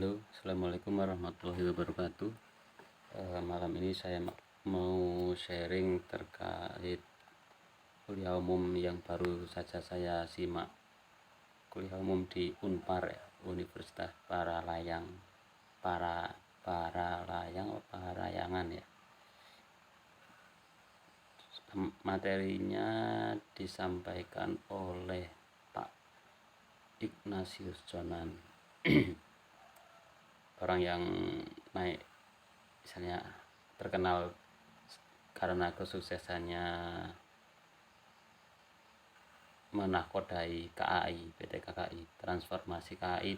Halo, assalamualaikum warahmatullahi wabarakatuh. Malam ini saya mau sharing terkait kuliah umum yang baru saja saya simak. Kuliah umum di Unpar, ya, Universitas Parayangan ya. Materinya disampaikan oleh Pak Ignatius Jonan. Orang yang naik misalnya terkenal karena kesuksesannya menahkodai PT KAI, transformasi KAI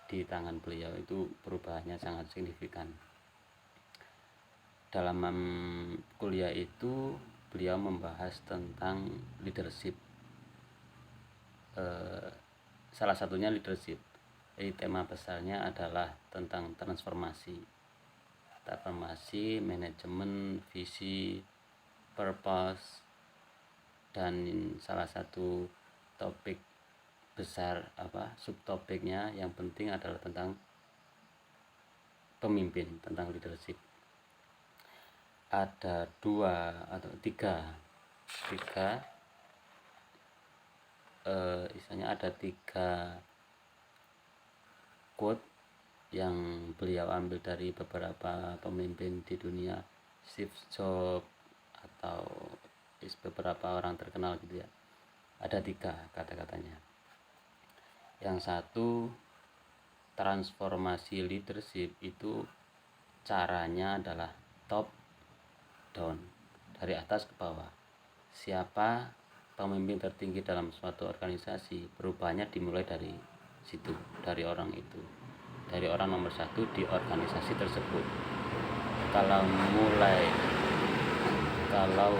di tangan beliau itu perubahannya sangat signifikan. Dalam kuliah itu beliau membahas tentang leadership, salah satunya leadership. Jadi tema besarnya adalah tentang transformasi, manajemen, visi, purpose, dan salah satu topik besar subtopiknya yang penting adalah tentang pemimpin, tentang leadership. Ada tiga quote yang beliau ambil dari beberapa pemimpin di dunia, Steve Jobs atau beberapa orang terkenal gitu ya. Ada 3 kata-katanya. Yang satu, transformasi leadership itu caranya adalah top down, dari atas ke bawah. Siapa pemimpin tertinggi dalam suatu organisasi, perubahannya dimulai dari situ, dari orang itu, dari orang nomor 1 di organisasi tersebut. Kalau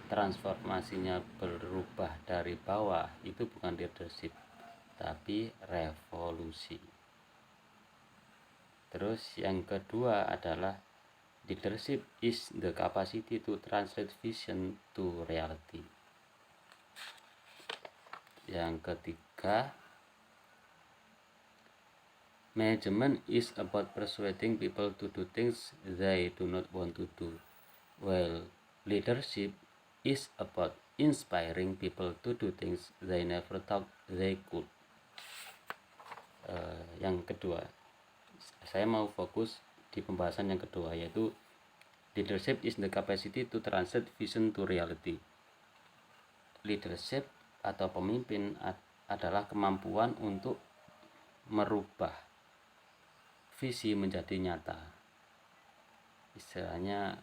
transformasinya berubah dari bawah, itu bukan leadership tapi revolusi. Terus yang kedua adalah leadership is the capacity to translate vision to reality. Yang ketiga, management is about persuading people to do things they do not want to do, while leadership is about inspiring people to do things they never thought they could. Yang kedua, saya mau fokus di pembahasan yang kedua, yaitu leadership is the capacity to translate vision to reality. Leadership atau pemimpin adalah kemampuan untuk merubah visi menjadi nyata. Istilahnya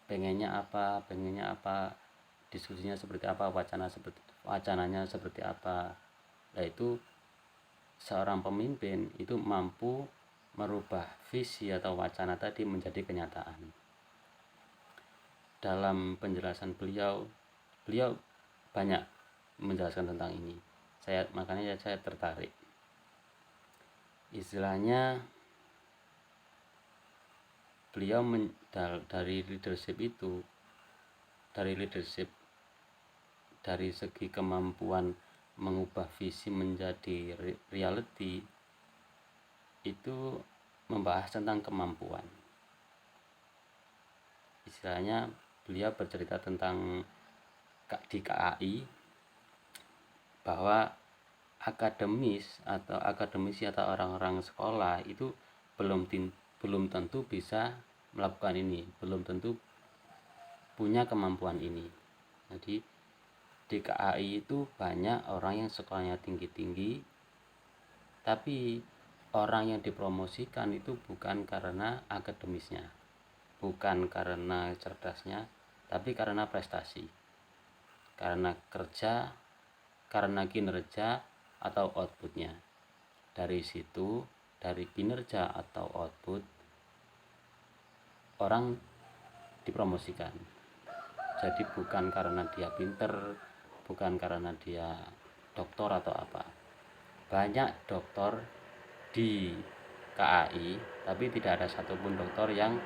pengennya apa, diskusinya seperti apa, wacananya seperti apa. Yaitu seorang pemimpin itu mampu merubah visi atau wacana tadi menjadi kenyataan. Dalam penjelasan beliau banyak menjelaskan tentang ini. Makanya saya tertarik. Istilahnya beliau dari segi kemampuan mengubah visi menjadi reality, itu membahas tentang kemampuan. Istilahnya beliau bercerita tentang di KAI bahwa akademisi atau orang-orang sekolah itu belum tentu bisa melakukan ini, belum tentu punya kemampuan ini. Jadi di KAI itu banyak orang yang sekolahnya tinggi-tinggi, tapi orang yang dipromosikan itu bukan karena akademisnya, bukan karena cerdasnya, tapi karena prestasi, karena kerja, karena kinerja atau outputnya. Dari situ, dari kinerja atau output, orang dipromosikan. Jadi bukan karena dia pinter, bukan karena dia doktor atau apa. Banyak doktor di KAI, tapi tidak ada satupun doktor yang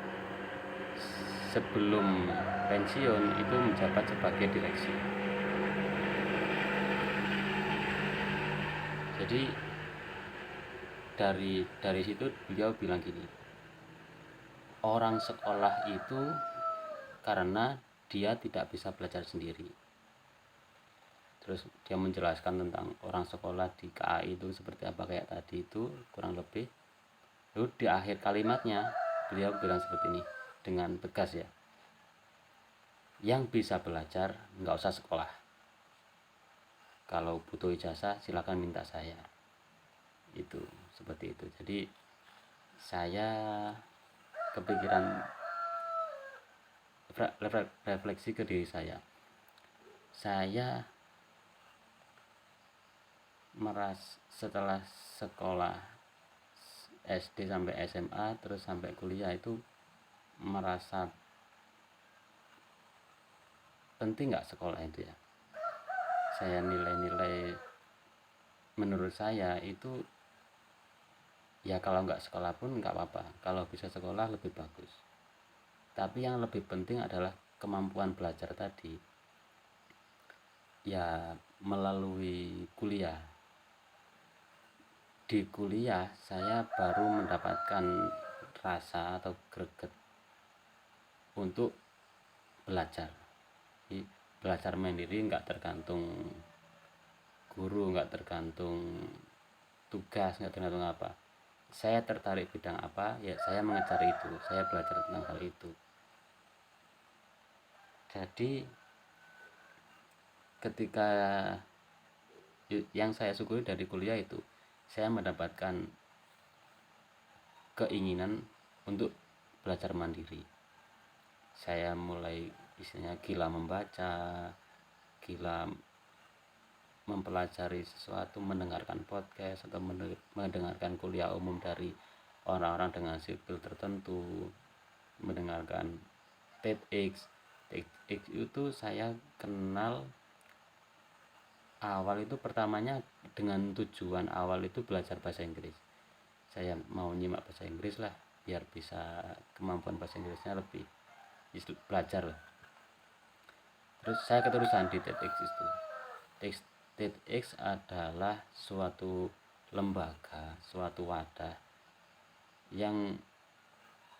sebelum pensiun itu menjabat sebagai direksi. Jadi dari situ beliau bilang gini, orang sekolah itu karena dia tidak bisa belajar sendiri. Terus dia menjelaskan tentang orang sekolah di KAI itu seperti apa kayak tadi itu kurang lebih. Lalu di akhir kalimatnya beliau bilang seperti ini dengan tegas ya, yang bisa belajar nggak usah sekolah, kalau butuh ijazah silakan minta saya. Itu seperti itu. Jadi saya kepikiran refleksi ke diri saya setelah sekolah SD sampai SMA terus sampai kuliah itu merasa penting nggak sekolah itu ya. Saya nilai-nilai menurut saya itu ya kalau nggak sekolah pun nggak apa-apa, kalau bisa sekolah lebih bagus. Tapi yang lebih penting adalah kemampuan belajar tadi ya melalui kuliah. Di kuliah saya baru mendapatkan rasa atau greget untuk belajar. Jadi, belajar mandiri nggak tergantung guru, nggak tergantung tugas, nggak tergantung apa. Saya tertarik bidang apa ya saya mengejar itu, saya belajar tentang hal itu. Jadi ketika yang saya syukuri dari kuliah itu saya mendapatkan keinginan untuk belajar mandiri. Saya mulai istilahnya gila membaca, gila mempelajari sesuatu, mendengarkan podcast atau mendengarkan kuliah umum dari orang-orang dengan sipil tertentu, mendengarkan TEDx. TEDx itu saya kenal awal itu pertamanya dengan tujuan awal itu belajar bahasa Inggris. Saya mau nyimak bahasa Inggris lah biar bisa kemampuan bahasa Inggrisnya lebih belajar lah. Terus saya keterusan di TEDx itu. TEDx adalah suatu lembaga, suatu wadah yang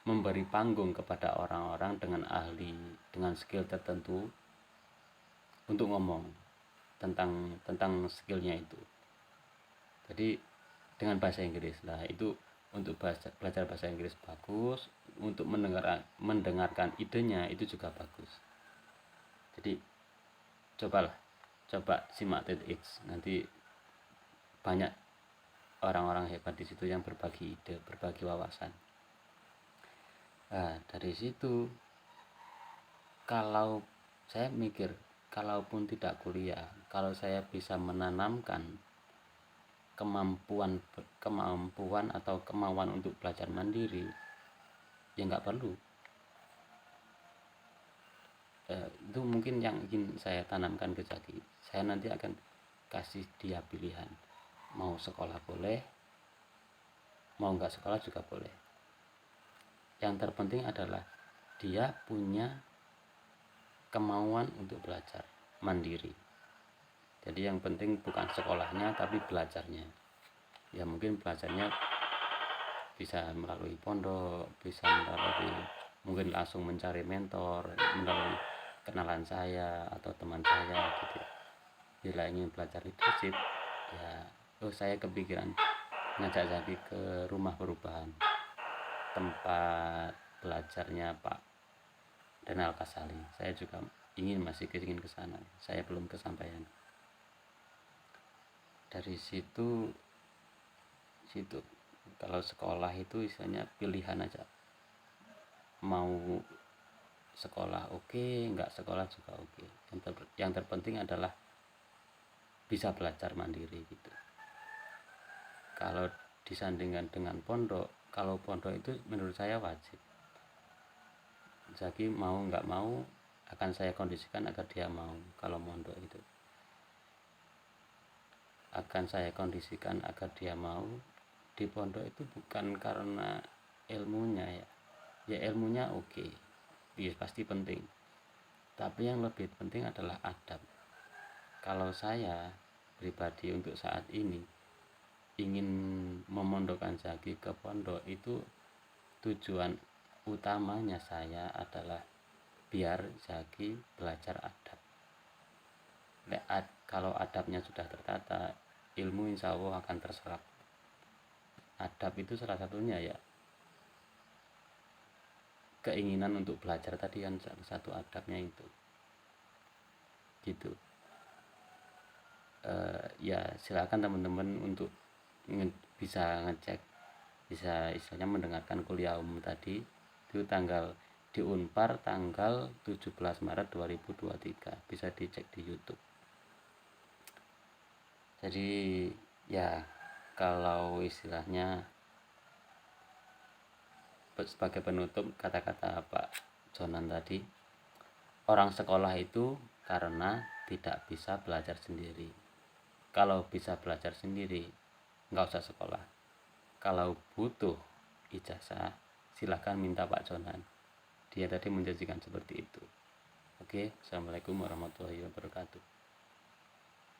memberi panggung kepada orang-orang dengan dengan skill tertentu untuk ngomong tentang skillnya itu. Jadi dengan bahasa Inggris lah, itu untuk belajar bahasa Inggris bagus, untuk mendengarkan idenya itu juga bagus. Jadi coba simak TEDx, nanti banyak orang-orang hebat di situ yang berbagi ide, berbagi wawasan. Nah, dari situ kalau saya mikir, kalaupun tidak kuliah, kalau saya bisa menanamkan kemampuan atau kemauan untuk belajar mandiri, ya nggak perlu. Itu mungkin yang ingin saya tanamkan ke Zaki. Saya nanti akan kasih dia pilihan, mau sekolah boleh, mau nggak sekolah juga boleh. Yang terpenting adalah dia punya kemauan untuk belajar mandiri. Jadi yang penting bukan sekolahnya tapi belajarnya. Ya mungkin belajarnya bisa melalui pondok, bisa melalui mungkin langsung mencari mentor, melalui kenalan saya atau teman saya gitu. Bila ingin belajar leadership ya saya kepikiran ngajak Zaki ke rumah perubahan, tempat belajarnya Pak Renal Kasali. Saya juga masih ingin ke sana, saya belum kesampaian. Dari situ kalau sekolah itu istilahnya pilihan aja, mau sekolah oke, nggak sekolah juga oke. Yang terpenting adalah bisa belajar mandiri gitu. Kalau disandingkan dengan pondok, kalau pondok itu menurut saya wajib. Zaki mau nggak mau akan saya kondisikan agar dia mau. Kalau pondok itu akan saya kondisikan agar dia mau. Di pondok itu bukan karena ilmunya ya ilmunya oke, ya pasti penting, tapi yang lebih penting adalah adab. Kalau saya pribadi untuk saat ini ingin memondokkan Zaki ke pondok itu tujuan utamanya saya adalah biar Zaki belajar adab. Kalau adabnya sudah tertata, ilmu insya Allah akan terserap. Adab itu salah satunya ya, keinginan untuk belajar tadi kan salah satu adabnya itu gitu. Ya silakan teman-teman untuk bisa ngecek, bisa istilahnya mendengarkan kuliah umum tadi itu di Unpar tanggal 17 Maret 2023, bisa dicek di YouTube. Jadi ya kalau istilahnya sebagai penutup kata-kata Pak Jonan tadi, orang sekolah itu karena tidak bisa belajar sendiri. Kalau bisa belajar sendiri, nggak usah sekolah. Kalau butuh ijazah, silahkan minta Pak Jonan. Dia tadi menjanjikan seperti itu. Oke, assalamualaikum warahmatullahi wabarakatuh.